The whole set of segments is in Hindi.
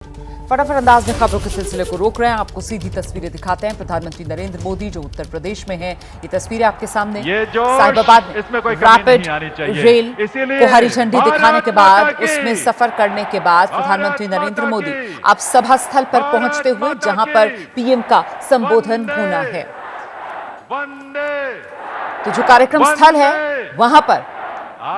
फटाफट अंदाज में खबरों के सिलसिले को रोक रहे हैं, आपको सीधी तस्वीरें दिखाते हैं। प्रधानमंत्री नरेंद्र मोदी जो उत्तर प्रदेश में है, ये तस्वीरें आपके सामने। साहिबाबाद में रैपिड रेल को हरी झंडी दिखाने के बाद, उसमें सफर करने के बाद प्रधानमंत्री नरेंद्र मोदी अब सभा स्थल पर पहुंचते हुए, जहां पर पीएम का संबोधन होना है। तो जो कार्यक्रम स्थल है वहां पर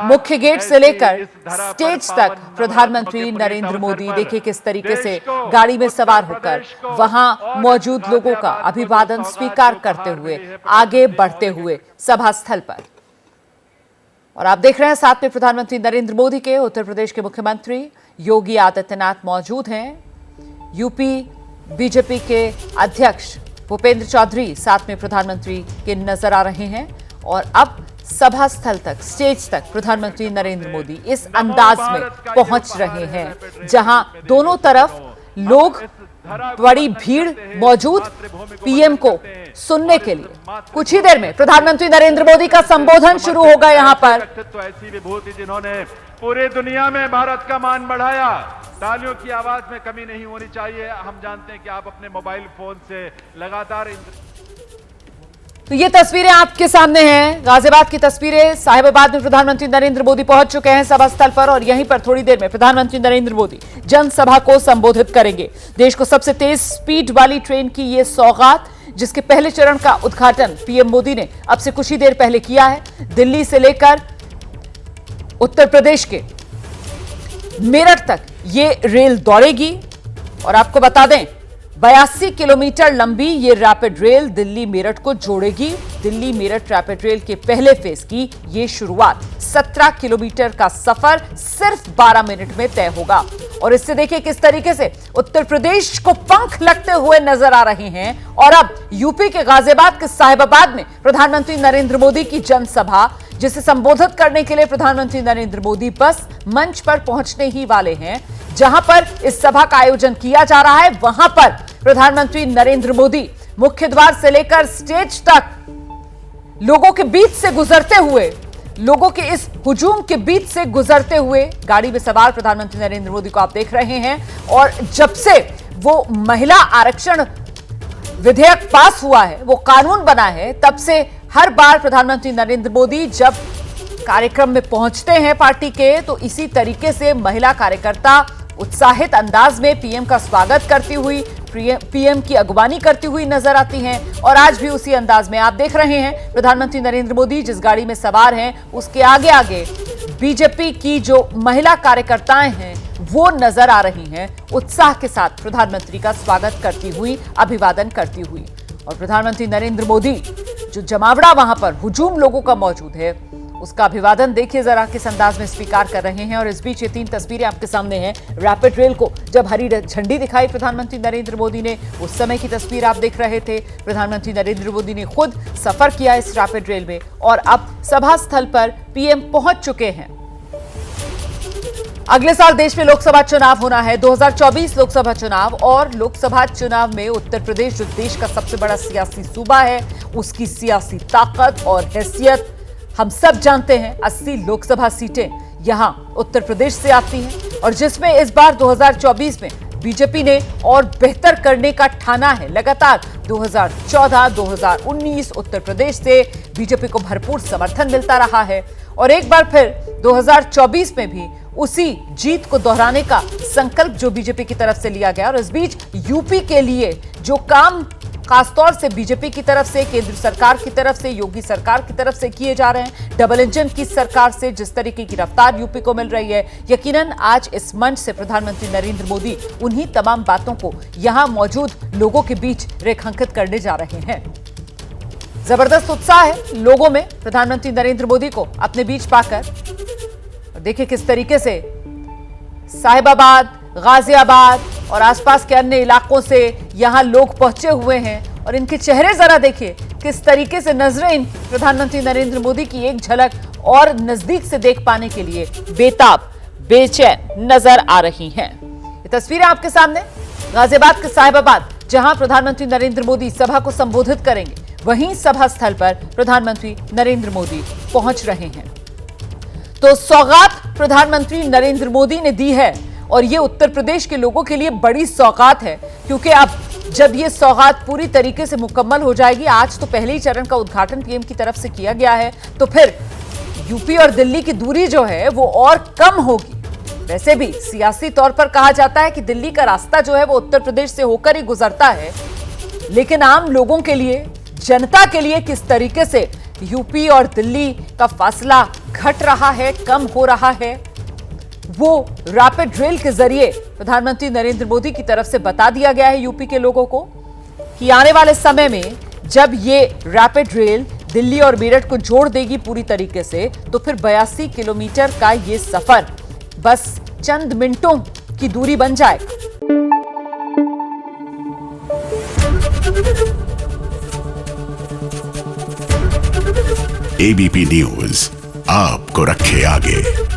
मुख्य गेट से लेकर स्टेज तक प्रधानमंत्री नरेंद्र मोदी देखिए किस तरीके से गाड़ी में सवार होकर वहां मौजूद लोगों का अभिवादन स्वीकार करते हुए आगे बढ़ते हुए सभा स्थल पर। और आप देख रहे हैं साथ में प्रधानमंत्री नरेंद्र मोदी के उत्तर प्रदेश के मुख्यमंत्री योगी आदित्यनाथ मौजूद हैं। यूपी बीजेपी के अध्यक्ष भूपेंद्र चौधरी साथ में प्रधानमंत्री के नजर आ रहे हैं। और अब सभा स्थल तक, स्टेज तक प्रधानमंत्री नरेंद्र मोदी इस अंदाज में पहुंच रहे हैं जहां दोनों तरफ लोग, बड़ी भीड़ मौजूद पीएम को सुनने के लिए। कुछ ही देर में प्रधानमंत्री नरेंद्र मोदी का संबोधन शुरू होगा। यहां पर ऐसी विभूति जिन्होंने पूरी दुनिया में भारत का मान बढ़ाया, तालियों की आवाज में कमी नहीं होनी चाहिए। हम जानते हैं कि आप अपने मोबाइल फोन से लगातार तो ये तस्वीरें आपके सामने हैं, गाजियाबाद की तस्वीरें। साहिबाबाद में प्रधानमंत्री नरेंद्र मोदी पहुंच चुके हैं सभा स्थल पर और यहीं पर थोड़ी देर में प्रधानमंत्री नरेंद्र मोदी जनसभा को संबोधित करेंगे। देश को सबसे तेज स्पीड वाली ट्रेन की ये सौगात, जिसके पहले चरण का उद्घाटन पीएम मोदी ने अब से कुछ ही देर पहले किया है। दिल्ली से लेकर उत्तर प्रदेश के मेरठ तक ये रेल दौड़ेगी। और आपको बता दें 82 किलोमीटर लंबी ये रैपिड रेल दिल्ली मेरठ को जोड़ेगी। दिल्ली मेरठ रैपिड रेल के पहले फेज की ये शुरुआत 17 किलोमीटर का सफर सिर्फ 12 मिनट में तय होगा। और इससे देखिए किस तरीके से उत्तर प्रदेश को पंख लगते हुए नजर आ रहे हैं। और अब यूपी के गाजियाबाद के साहिबाबाद में प्रधानमंत्री नरेंद्र मोदी की जनसभा, जिसे संबोधित करने के लिए प्रधानमंत्री नरेंद्र मोदी बस मंच पर पहुंचने ही वाले हैं। जहां पर इस सभा का आयोजन किया जा रहा है, वहां पर प्रधानमंत्री नरेंद्र मोदी मुख्य द्वार से लेकर स्टेज तक लोगों के बीच से गुजरते हुए, लोगों के इस हुजूम के बीच से गुजरते हुए गाड़ी में सवार प्रधानमंत्री नरेंद्र मोदी को आप देख रहे हैं। और जब से वो महिला आरक्षण विधेयक पास हुआ है, वो कानून बना है, तब से हर बार प्रधानमंत्री नरेंद्र मोदी जब कार्यक्रम में पहुंचते हैं पार्टी के, तो इसी तरीके से महिला कार्यकर्ता उत्साहित अंदाज में पीएम का स्वागत करती हुई, पीएम की अगवानी करती हुई नजर आती हैं। और आज भी उसी अंदाज में आप देख रहे हैं प्रधानमंत्री नरेंद्र मोदी जिस गाड़ी में सवार हैं, उसके आगे आगे बीजेपी की जो महिला कार्यकर्ताएं हैं वो नजर आ रही हैं, उत्साह के साथ प्रधानमंत्री का स्वागत करती हुई, अभिवादन करती हुई। और प्रधानमंत्री नरेंद्र मोदी जो जमावड़ा वहां पर हुजूम लोगों का मौजूद है, उसका अभिवादन देखिए जरा किस अंदाज में स्वीकार कर रहे हैं। और इस बीच ये 3 तस्वीरें आपके सामने हैं। रैपिड रेल को जब हरी झंडी दिखाई प्रधानमंत्री नरेंद्र मोदी ने, उस समय की तस्वीर आप देख रहे थे। प्रधानमंत्री नरेंद्र मोदी ने खुद सफर किया इस रैपिड रेल में और अब सभा स्थल पर पीएम पहुंच चुके हैं। अगले साल देश में लोकसभा चुनाव होना है, 2024 लोकसभा चुनाव। और लोकसभा चुनाव में उत्तर प्रदेश जो देश का सबसे बड़ा सियासी सूबा है, उसकी सियासी ताकत और हैसियत हम सब जानते हैं। 80 लोकसभा सीटें यहां उत्तर प्रदेश से आती हैं और जिसमें इस बार 2024 में बीजेपी ने और बेहतर करने का ठाना है। लगातार 2014, 2019 उत्तर प्रदेश से बीजेपी को भरपूर समर्थन मिलता रहा है और एक बार फिर 2024 में भी उसी जीत को दोहराने का संकल्प जो बीजेपी की तरफ से लिया गया। और इस बीच यूपी के लिए जो काम खासतौर से बीजेपी की तरफ से, केंद्र सरकार की तरफ से, योगी सरकार की तरफ से किए जा रहे हैं, डबल इंजन की सरकार से जिस तरीके की रफ्तार यूपी को मिल रही है, यकीनन आज इस मंच से प्रधानमंत्री नरेंद्र मोदी उन्हीं तमाम बातों को यहां मौजूद लोगों के बीच रेखांकित करने जा रहे हैं। जबरदस्त उत्साह है लोगों में प्रधानमंत्री नरेंद्र मोदी को अपने बीच पाकर। देखिए किस तरीके से साहिबाबाद, गाजियाबाद और आसपास के अन्य इलाकों से यहां लोग पहुंचे हुए हैं और इनके चेहरे जरा देखिए किस तरीके से नजरें प्रधानमंत्री नरेंद्र मोदी की एक झलक और नजदीक से देख पाने के लिए बेताब, बेचैन नजर आ रही हैं। ये तस्वीरें आपके सामने गाजियाबाद के साहिबाबाद, जहां प्रधानमंत्री नरेंद्र मोदी सभा को संबोधित करेंगे, वहीं सभा स्थल पर प्रधानमंत्री नरेंद्र मोदी पहुंच रहे हैं। तो सौगात प्रधानमंत्री नरेंद्र मोदी ने दी है और ये उत्तर प्रदेश के लोगों के लिए बड़ी सौगात है, क्योंकि अब जब ये सौगात पूरी तरीके से मुकम्मल हो जाएगी, आज तो पहले ही चरण का उद्घाटन पीएम की तरफ से किया गया है, तो फिर यूपी और दिल्ली की दूरी जो है वो और कम होगी। वैसे भी सियासी तौर पर कहा जाता है कि दिल्ली का रास्ता जो है वो उत्तर प्रदेश से होकर ही गुजरता है, लेकिन आम लोगों के लिए, जनता के लिए किस तरीके से यूपी और दिल्ली का फासला घट रहा है, कम हो रहा है, वो रैपिड रेल के जरिए प्रधानमंत्री नरेंद्र मोदी की तरफ से बता दिया गया है यूपी के लोगों को कि आने वाले समय में जब ये रैपिड रेल दिल्ली और मेरठ को जोड़ देगी पूरी तरीके से, तो फिर 82 किलोमीटर का ये सफर बस चंद मिनटों की दूरी बन जाएगा। एबीपी न्यूज आपको रखे आगे।